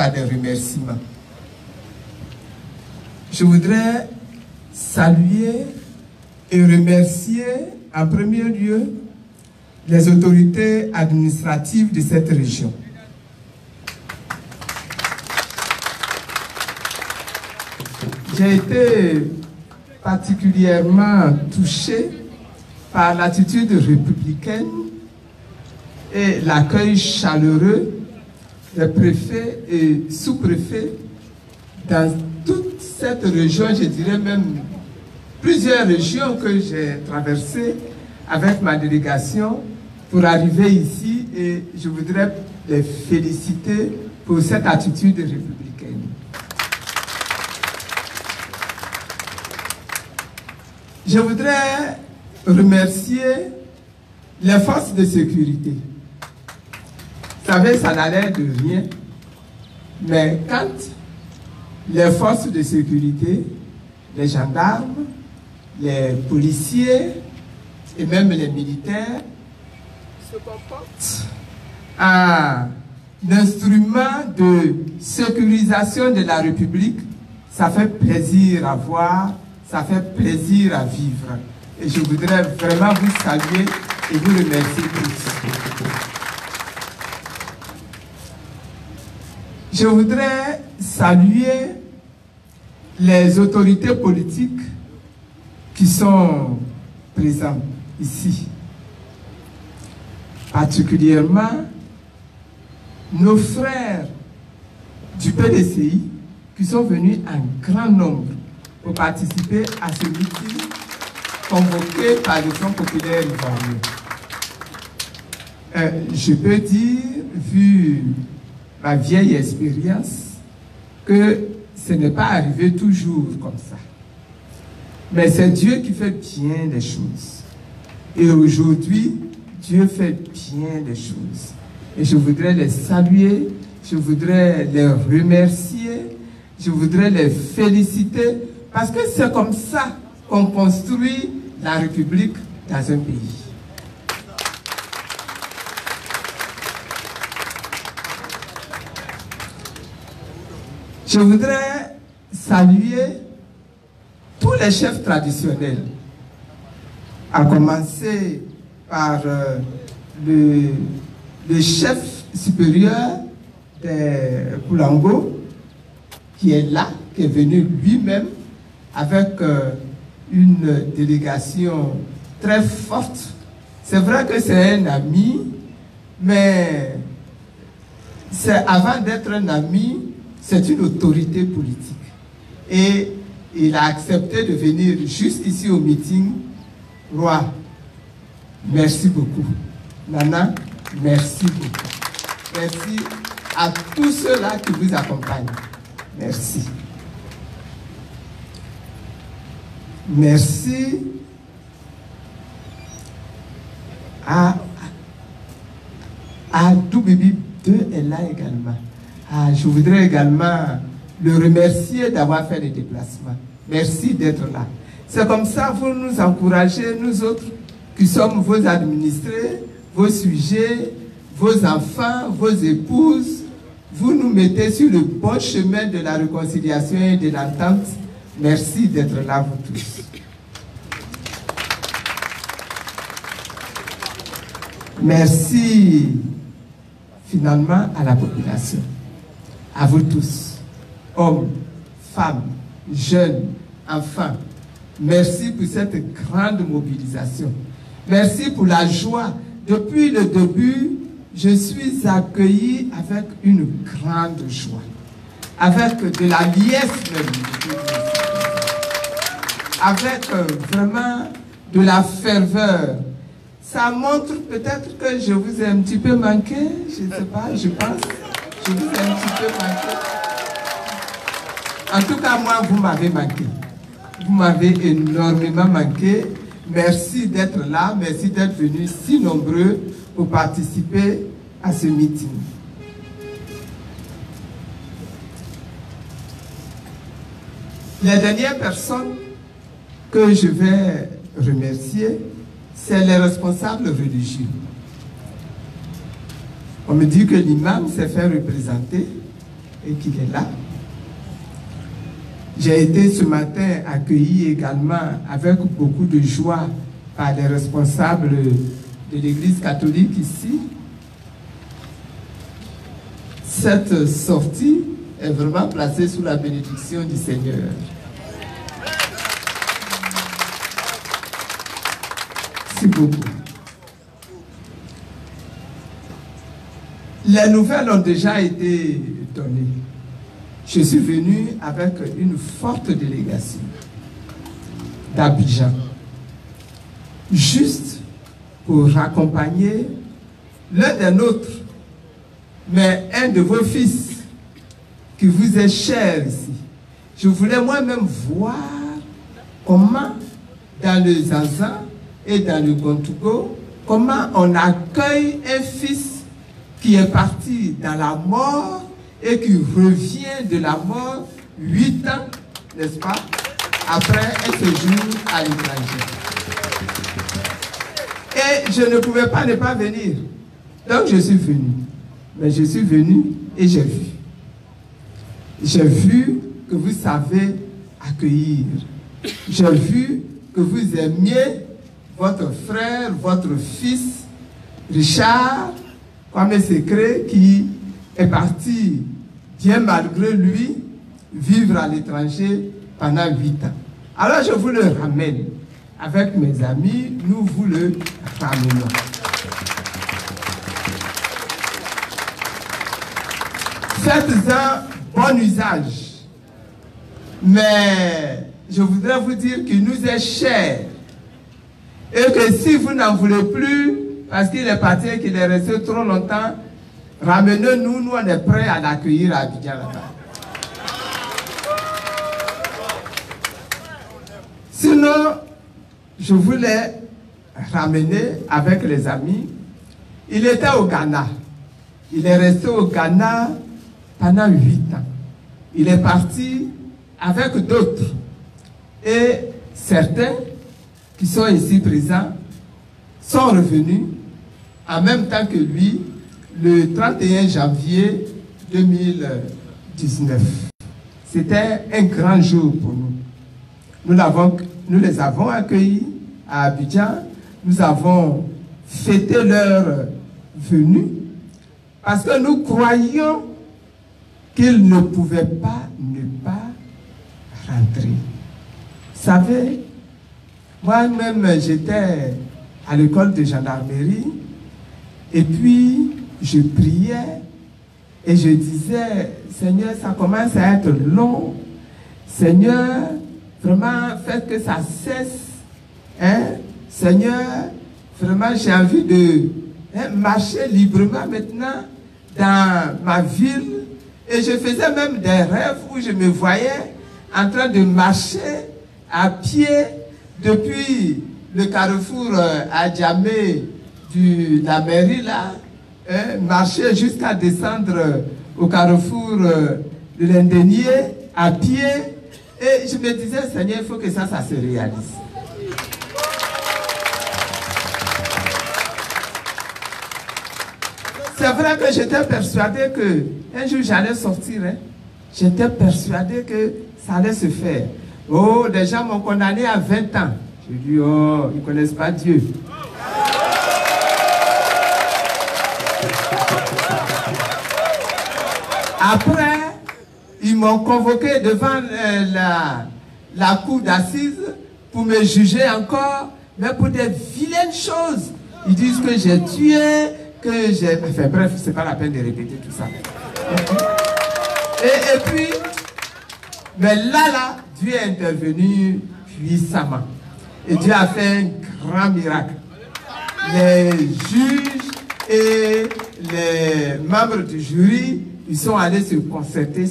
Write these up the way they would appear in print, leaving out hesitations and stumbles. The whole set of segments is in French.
par des remerciements. Je voudrais saluer et remercier en premier lieu les autorités administratives de cette région. J'ai été particulièrement touché par l'attitude républicaine et l'accueil chaleureux des préfets et sous-préfets dans toute cette région, je dirais même plusieurs régions que j'ai traversées avec ma délégation pour arriver ici, et je voudrais les féliciter pour cette attitude républicaine. Je voudrais remercier les forces de sécurité. Vous savez, ça n'a l'air de rien, mais quand les forces de sécurité, les gendarmes, les policiers et même les militaires se comportent en instrument de sécurisation de la République, ça fait plaisir à voir, ça fait plaisir à vivre. Et je voudrais vraiment vous saluer et vous remercier tous. Je voudrais saluer les autorités politiques qui sont présentes ici. Particulièrement nos frères du PDCI qui sont venus en grand nombre pour participer à ce meeting convoqué par le Front populaire ivoirien. Je peux dire, vu ma vieille expérience, que ce n'est pas arrivé toujours comme ça. Mais c'est Dieu qui fait bien les choses. Et aujourd'hui, Dieu fait bien les choses. Et je voudrais les saluer, je voudrais les remercier, je voudrais les féliciter, parce que c'est comme ça qu'on construit la République dans un pays. Je voudrais saluer tous les chefs traditionnels, à commencer par le chef supérieur des Koulango, qui est là, qui est venu lui-même avec une délégation très forte. C'est vrai que c'est un ami, mais avant d'être un ami, c'est une autorité politique. Et il a accepté de venir juste ici au meeting. Roi, merci beaucoup. Nana, merci beaucoup. Merci à tous ceux-là qui vous accompagnent. Merci. Merci à Doubibi 2 est là également. Je voudrais également le remercier d'avoir fait le déplacement. Merci d'être là. C'est comme ça, vous nous encouragez, nous autres, qui sommes vos administrés, vos sujets, vos enfants, vos épouses. Vous nous mettez sur le bon chemin de la réconciliation et de l'entente. Merci d'être là, vous tous. Merci, finalement, à la population. À vous tous, hommes, femmes, jeunes, enfants. Merci pour cette grande mobilisation. Merci pour la joie. Depuis le début, je suis accueilli avec une grande joie. Avec de la liesse même. Avec vraiment de la ferveur. Ça montre peut-être que je vous ai un petit peu manqué. Je ne sais pas, je pense. Je vous ai un petit peu manqué. En tout cas, moi, vous m'avez manqué. Vous m'avez énormément manqué. Merci d'être là. Merci d'être venus si nombreux pour participer à ce meeting. Les dernières personnes que je vais remercier, c'est les responsables religieux. On me dit que l'imam s'est fait représenter. et qu'il est là. J'ai été ce matin accueilli également avec beaucoup de joie par les responsables de l'Église catholique ici. Cette sortie est vraiment placée sous la bénédiction du Seigneur. Merci beaucoup. Les nouvelles ont déjà été données. Je suis venu avec une forte délégation d'Abidjan, juste pour accompagner l'un des nôtres, mais un de vos fils qui vous est cher ici. Je voulais moi-même voir comment dans le Zanzan et dans le Gontougo, comment on accueille un fils qui est parti dans la mort et qui revient de la mort 8 ans, n'est-ce pas, après un séjour à l'étranger. Et je ne pouvais pas ne pas venir. Donc je suis venu. Mais je suis venu et j'ai vu. J'ai vu que vous savez accueillir. J'ai vu que vous aimiez votre frère, votre fils, Richard, comme un secret qui est parti, bien malgré lui, vivre à l'étranger pendant 8 ans. Alors je vous le ramène. Avec mes amis, nous vous le ramenons. Faites-en bon usage. Mais je voudrais vous dire qu'il nous est cher. Et que si vous n'en voulez plus, parce qu'il est parti et qu'il est resté trop longtemps, ramenez-nous, nous on est prêts à l'accueillir à Abidjan là-bas. Sinon, je voulais ramener avec les amis. Il était au Ghana. Il est resté au Ghana pendant 8 ans. Il est parti avec d'autres. Et certains qui sont ici présents sont revenus en même temps que lui le 31 janvier 2019. C'était un grand jour pour nous. Nous les avons accueillis à Abidjan. Nous avons fêté leur venue parce que nous croyions qu'ils ne pouvaient pas ne pas rentrer. Vous savez, moi-même, j'étais à l'école de gendarmerie et puis je priais et je disais, Seigneur, ça commence à être long. Seigneur, vraiment, faites que ça cesse. Hein? Seigneur, vraiment, j'ai envie de marcher librement maintenant dans ma ville. Et je faisais même des rêves où je me voyais en train de marcher à pied depuis le carrefour à Djamé de la mairie là, marcher jusqu'à descendre au carrefour de l'Indénier à pied. Et je me disais, Seigneur, il faut que ça se réalise. C'est vrai que j'étais persuadé que un jour j'allais sortir. Hein. J'étais persuadé que ça allait se faire. Oh, des gens m'ont condamné à 20 ans. Je dis, oh, ils ne connaissent pas Dieu. Après, ils m'ont convoqué devant la cour d'assises pour me juger encore, mais pour des vilaines choses. Ils disent que j'ai tué, que j'ai... Enfin bref, c'est pas la peine de répéter tout ça. Et puis, mais là, Dieu est intervenu puissamment. Et Dieu a fait un grand miracle. Les juges et les membres du jury, ils sont allés se concerter.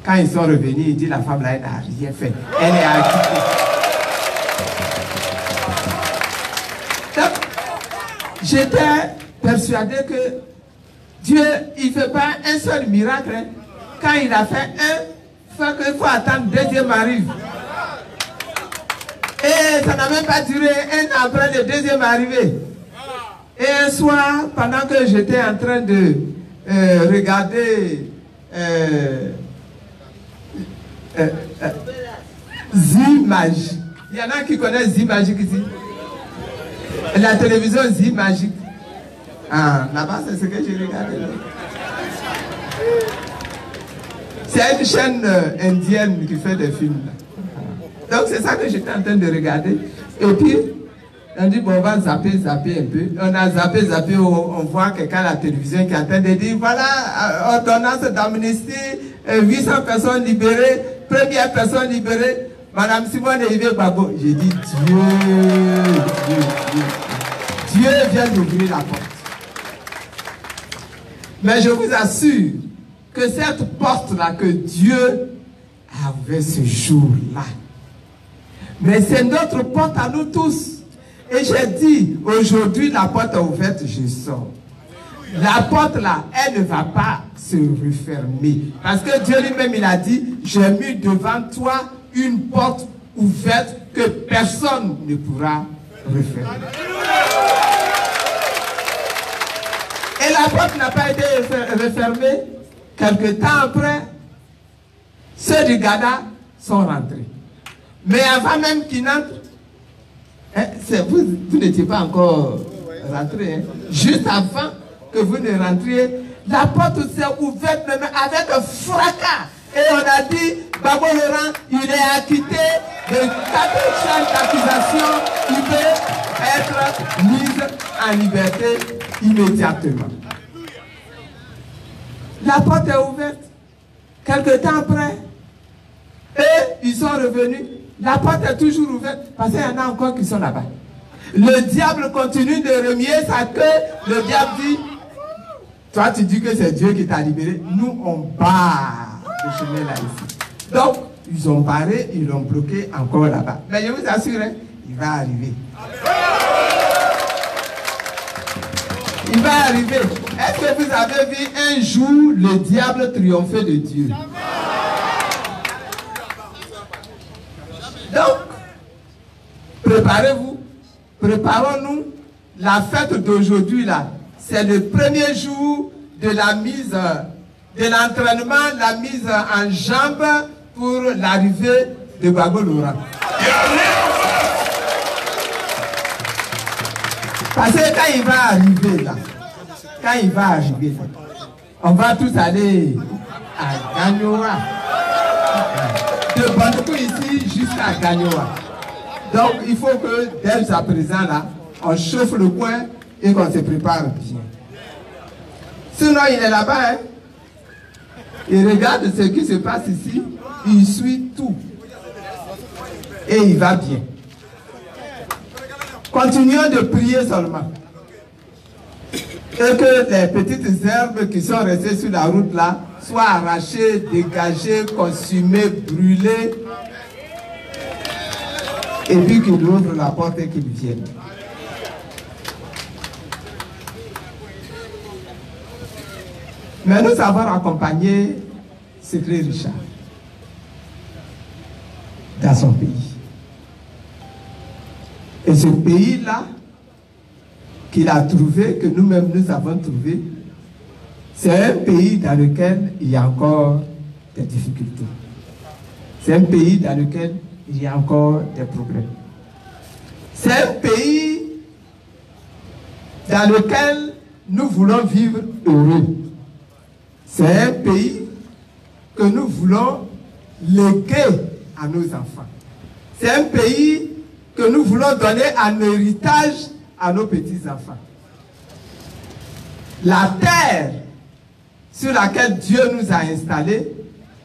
Quand ils sont revenus, ils disent la femme là, elle n'a rien fait. Elle est acquittée. Donc, j'étais persuadé que Dieu, il ne fait pas un seul miracle. Hein. Quand il a fait un, il faut attendre que le deuxième arrive. Et ça n'a même pas duré un an après le deuxième arrivé. Et un soir, pendant que j'étais en train de regardez Zimagique. Il y en a qui connaissent Zimagique ici. La télévision Zimagique. Ah, là-bas, c'est ce que j'ai regardé. C'est une chaîne indienne qui fait des films. Donc, c'est ça que j'étais en train de regarder. Et puis, on dit, bon, on va zapper un peu. On a zappé, on voit quelqu'un à la télévision qui est en train de dire, voilà, ordonnance d'amnistie, 800 personnes libérées, première personne libérée, Madame Simone Yves Gbagbo. J'ai dit, Dieu vient d'ouvrir la porte. Mais je vous assure que cette porte-là que Dieu a ouvert ce jour-là, mais c'est notre porte à nous tous. Et j'ai dit, aujourd'hui la porte est ouverte, je sors. La porte là, elle ne va pas se refermer. Parce que Dieu lui-même, il a dit, j'ai mis devant toi une porte ouverte que personne ne pourra refermer. Et la porte n'a pas été refermée. Quelque temps après, ceux du Ghana sont rentrés. Mais avant même qu'ils n'entrent, hein, vous n'étiez pas encore rentrés. Hein. Juste avant que vous ne rentriez, la porte s'est ouverte même avec un fracas. Et on a dit, Gbagbo Laurent, il est acquitté de 4 charges d'accusation. Il peut être mis en liberté immédiatement. La porte est ouverte. Quelque temps après, et ils sont revenus. La porte est toujours ouverte parce qu'il y en a encore qui sont là-bas. Le diable continue de remuer sa queue. Le diable dit, toi tu dis que c'est Dieu qui t'a libéré. Nous on barre le chemin là ici. Donc ils ont barré, ils l'ont bloqué encore là-bas. Mais je vous assure, hein, il va arriver. Il va arriver. Est-ce que vous avez vu un jour le diable triompher de Dieu? Donc, préparez-vous, préparons-nous. La fête d'aujourd'hui, là, c'est le premier jour de la mise, de l'entraînement, la mise en jambe pour l'arrivée de Gbagbo Laurent. Parce que quand il va arriver, là, on va tous aller à Gagnoa. De Bandoukou ici jusqu'à Gagnoa. Donc il faut que dès à présent là, on chauffe le coin et qu'on se prépare bien. Sinon il est là-bas, hein? Il regarde ce qui se passe ici, il suit tout. Et il va bien. Continuons de prier seulement. Et que les petites herbes qui sont restées sur la route là soient arrachées, dégagées, consumées, brûlées. Et puis qu'il ouvre la porte et qu'il vienne. Mais nous avons accompagné Secret Richard dans son pays. Et ce pays-là, qu'il a trouvé, que nous-mêmes nous avons trouvé, c'est un pays dans lequel il y a encore des difficultés. C'est un pays dans lequel il y a encore des problèmes. C'est un pays dans lequel nous voulons vivre heureux. C'est un pays que nous voulons léguer à nos enfants. C'est un pays que nous voulons donner en héritage à nos petits-enfants. La terre sur laquelle Dieu nous a installés,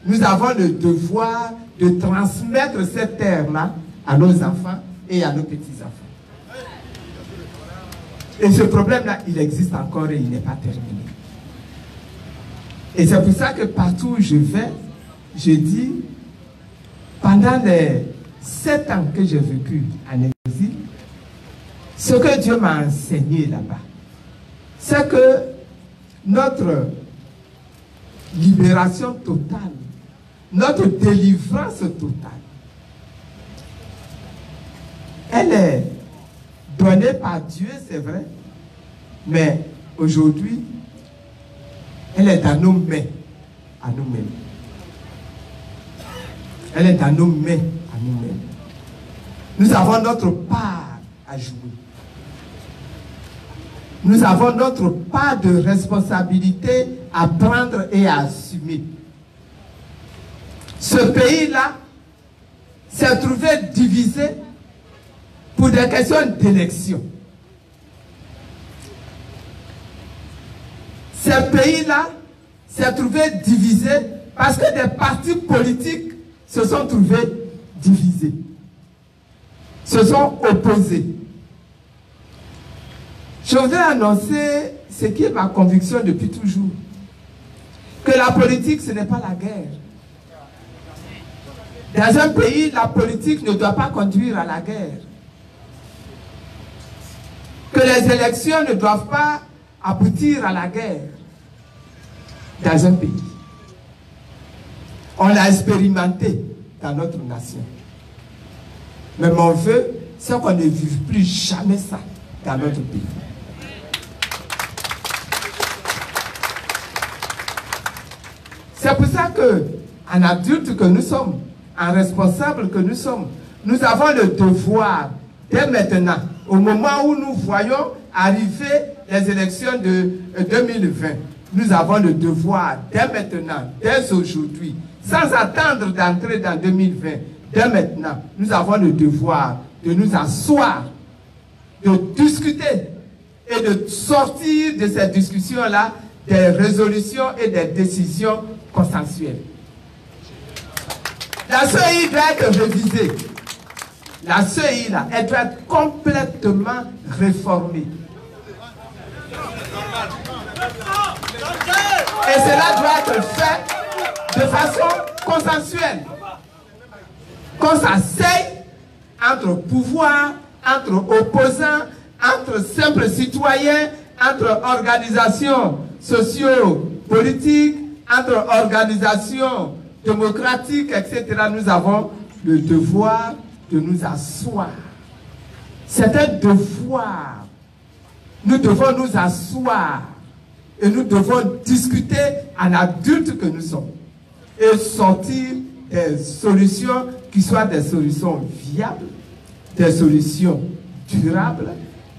nous avons le devoir de transmettre cette terre-là à nos enfants et à nos petits-enfants. Et ce problème-là, il existe encore et il n'est pas terminé. Et c'est pour ça que partout où je vais, je dis, pendant les 7 ans que j'ai vécu en exil, ce que Dieu m'a enseigné là-bas, c'est que notre libération totale, notre délivrance totale, elle est donnée par Dieu, c'est vrai, mais aujourd'hui, Elle est dans nos mains, à nous-mêmes. Elle est dans nos mains, à nous-mêmes. Nous avons notre part à jouer. Nous avons notre part de responsabilité à prendre et à assumer. Ce pays-là s'est trouvé divisé pour des questions d'élection. Ce pays-là s'est trouvé divisé parce que des partis politiques se sont trouvés divisés, se sont opposés. Je voudrais annoncer ce qui est ma conviction depuis toujours, que la politique, ce n'est pas la guerre. Dans un pays, la politique ne doit pas conduire à la guerre. Que les élections ne doivent pas aboutir à la guerre dans un pays. On l'a expérimenté dans notre nation. Mais mon vœu, c'est qu'on ne vive plus jamais ça dans notre pays. C'est pour ça que, en adulte que nous sommes, en responsable que nous sommes, nous avons le devoir, dès maintenant, au moment où nous voyons arriver les élections de 2020, nous avons le devoir, dès maintenant, dès aujourd'hui, sans attendre d'entrer dans 2020, dès maintenant, nous avons le devoir de nous asseoir, de discuter et de sortir de cette discussion-là des résolutions et des décisions consensuelles. La CEI doit être révisée. La CEI, là, elle doit être complètement réformée. Et cela doit être fait de façon consensuelle. Qu'on s'asseye entre pouvoir, entre opposants, entre simples citoyens, entre organisations socio-politiques, entre organisations démocratiques, etc. Nous avons le devoir de nous asseoir. C'est un devoir. Nous devons nous asseoir et nous devons discuter en adultes que nous sommes et sortir des solutions qui soient des solutions viables, des solutions durables,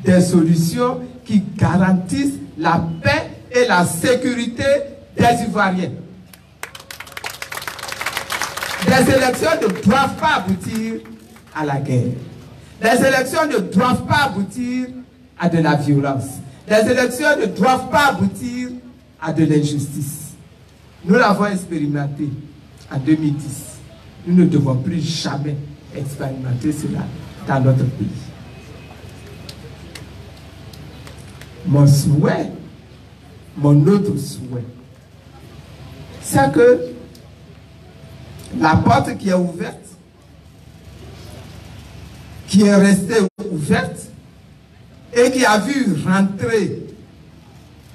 des solutions qui garantissent la paix et la sécurité des Ivoiriens. Les élections ne doivent pas aboutir à la guerre. Les élections ne doivent pas aboutir à de la violence. Les élections ne doivent pas aboutir à de l'injustice. Nous l'avons expérimenté en 2010. Nous ne devons plus jamais expérimenter cela dans notre pays. Mon souhait, mon autre souhait, c'est que la porte qui est ouverte, qui est restée ouverte et qui a vu rentrer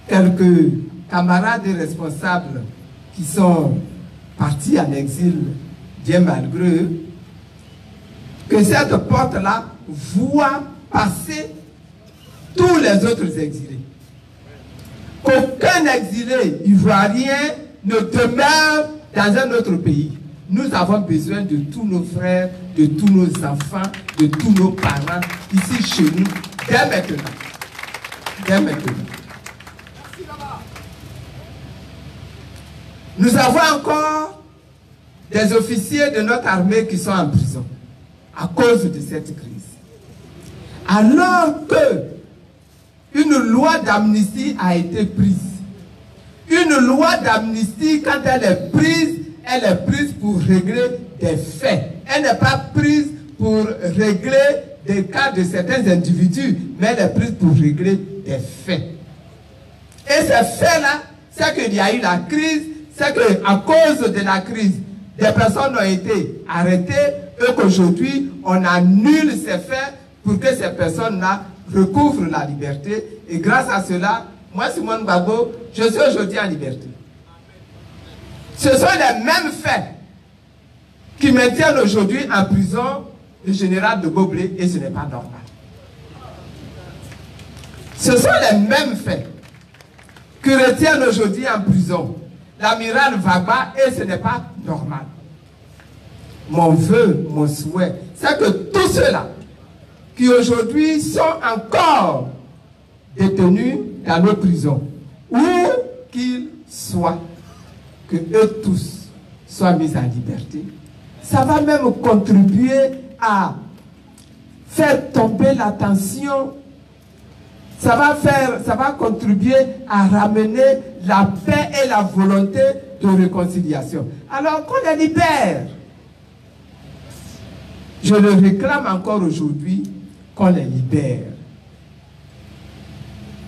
quelques camarades et responsables qui sont partis en exil bien malgré eux, que cette porte-là voit passer tous les autres exilés. Qu'aucun exilé ivoirien ne demeure dans un autre pays. Nous avons besoin de tous nos frères, de tous nos enfants, de tous nos parents, ici chez nous, dès maintenant. Dès maintenant. Nous avons encore des officiers de notre armée qui sont en prison à cause de cette crise. Alors que une loi d'amnistie a été prise. Une loi d'amnistie, quand elle est prise pour régler des faits. Elle n'est pas prise pour régler des cas de certains individus, mais elle est prise pour régler des faits. Et ces faits-là, c'est qu'il y a eu la crise, c'est qu'à cause de la crise, des personnes ont été arrêtées et qu'aujourd'hui, on annule ces faits pour que ces personnes-là recouvrent la liberté. Et grâce à cela, moi, Simone Gbagbo, je suis aujourd'hui en liberté. Ce sont les mêmes faits qui maintiennent aujourd'hui en prison le général de Gaulle et ce n'est pas normal. Ce sont les mêmes faits. qui retiennent aujourd'hui en prison l'amiral Gbagba, et ce n'est pas normal. Mon vœu, mon souhait, c'est que tous ceux-là qui aujourd'hui sont encore détenus dans nos prisons, où qu'ils soient, que eux tous soient mis en liberté. Ça va même contribuer à faire tomber la tension. Ça va contribuer à ramener la paix et la volonté de réconciliation. Alors qu'on les libère. Je le réclame encore aujourd'hui, qu'on les libère.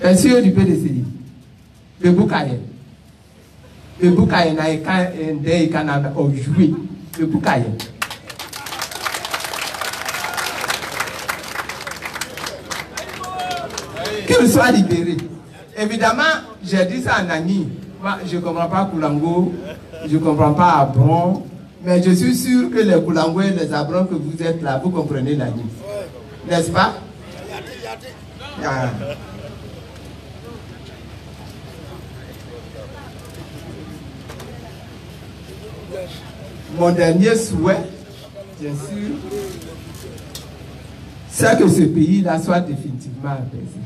Monsieur du PDC, le Boukaye. Le Boukaye n'a pas joué. Le Boukaye. Qu'il soit libéré. Évidemment, j'ai dit ça à Nani. Moi, je ne comprends pas Koulango, je ne comprends pas Abron, mais je suis sûr que les Koulango et les Abrons que vous êtes là, vous comprenez Nani. N'est-ce pas? Ah. Mon dernier souhait, bien sûr, c'est que ce pays-là soit définitivement apaisé.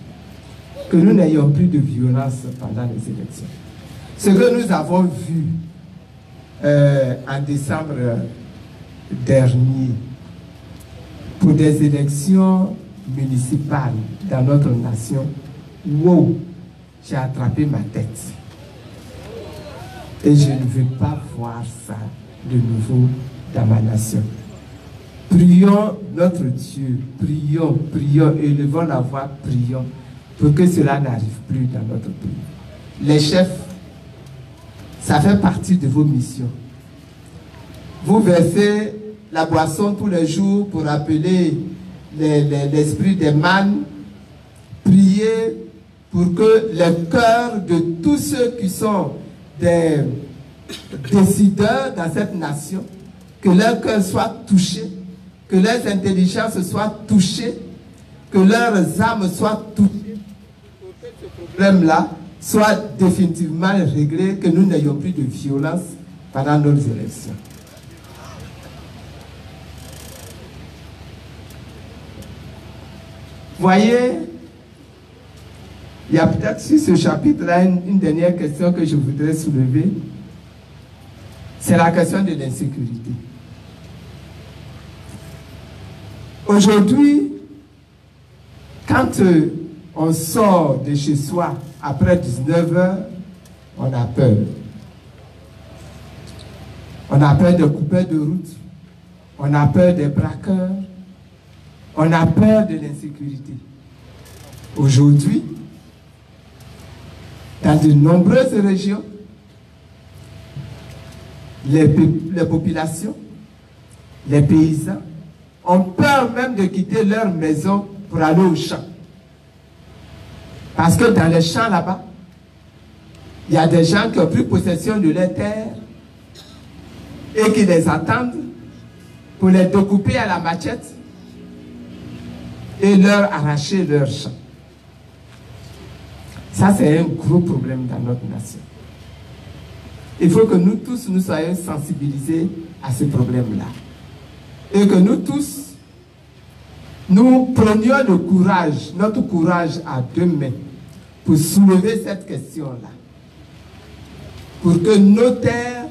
Que nous n'ayons plus de violence pendant les élections. Ce que nous avons vu en décembre dernier pour des élections municipales dans notre nation, wow, j'ai attrapé ma tête. Et je ne veux pas voir ça de nouveau dans ma nation. Prions notre Dieu, prions, prions, élevons la voix, prions, pour que cela n'arrive plus dans notre pays. Les chefs, ça fait partie de vos missions. Vous versez la boisson tous les jours pour appeler l'esprit des mânes. Priez pour que les cœurs de tous ceux qui sont des décideurs dans cette nation, que leurs cœurs soient touchés, que leurs intelligences soient touchées, que leurs âmes soient touchées, pour que ce problème-là soit définitivement réglé, que nous n'ayons plus de violence pendant nos élections. Voyez, il y a peut-être sur ce chapitre-là une dernière question que je voudrais soulever. C'est la question de l'insécurité. Aujourd'hui, quand on sort de chez soi après 19 h, on a peur. On a peur des coupeurs de route. On a peur des braqueurs. On a peur de l'insécurité. Aujourd'hui, dans de nombreuses régions, les populations, les paysans, ont peur même de quitter leur maison pour aller au champ. Parce que dans les champs là-bas, il y a des gens qui ont pris possession de leurs terres et qui les attendent pour les découper à la machette et leur arracher leurs champs. Ça, c'est un gros problème dans notre nation. Il faut que nous tous, nous soyons sensibilisés à ce problème-là. Et que nous tous, nous prenions le courage, notre courage à deux mains, pour soulever cette question-là. Pour que nos terres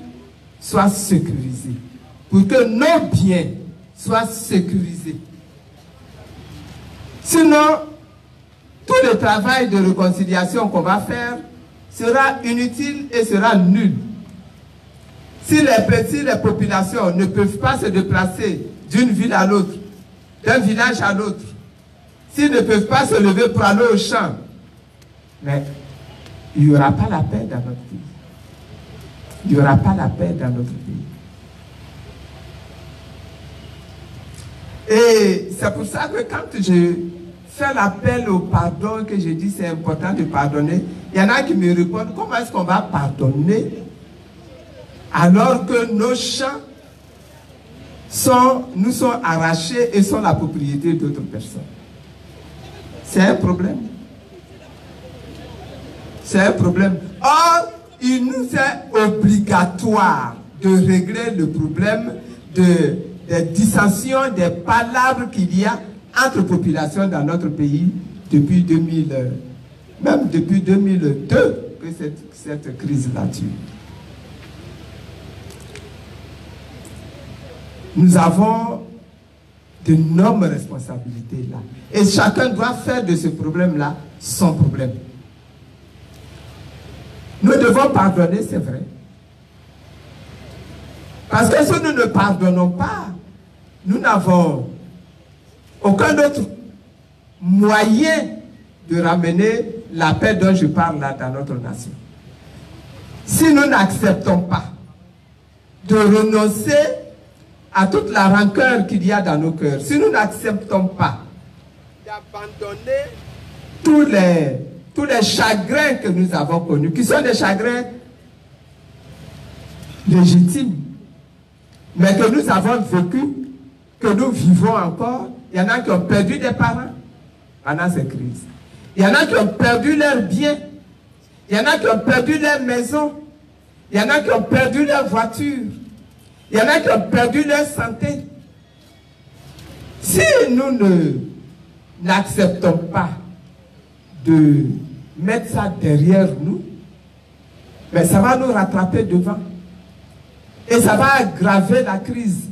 soient sécurisées. Pour que nos biens soient sécurisés. Sinon, tout le travail de réconciliation qu'on va faire sera inutile et sera nul. Si les populations ne peuvent pas se déplacer d'une ville à l'autre, d'un village à l'autre, s'ils ne peuvent pas se lever pour aller au champ, mais il n'y aura pas la paix dans notre pays. Il n'y aura pas la paix dans notre pays. Et c'est pour ça que quand je fais l'appel au pardon, que je dis c'est important de pardonner, il y en a qui me répondent, comment est-ce qu'on va pardonner alors que nos champs nous sont arrachés et sont la propriété d'autres personnes? C'est un problème. C'est un problème. Or, il nous est obligatoire de régler le problème des dissensions, des palabres qu'il y a entre populations dans notre pays depuis 2000, même depuis 2002 que cette crise-là tue. Nous avons d'énormes responsabilités là. Et chacun doit faire de ce problème-là son problème. Nous devons pardonner, c'est vrai. Parce que si nous ne pardonnons pas, nous n'avons aucun autre moyen de ramener la paix dont je parle là dans notre nation. Si nous n'acceptons pas de renoncer à toute la rancœur qu'il y a dans nos cœurs, si nous n'acceptons pas d'abandonner tous les chagrins que nous avons connus, qui sont des chagrins légitimes, mais que nous avons vécu, que nous vivons encore. Il y en a qui ont perdu des parents pendant ces crises. Il y en a qui ont perdu leurs biens. Il y en a qui ont perdu leur maison. Il y en a qui ont perdu leur voiture. Il y en a qui ont perdu leur santé. Si nous n'acceptons pas de mettre ça derrière nous, mais ça va nous rattraper devant. Et ça va aggraver la crise.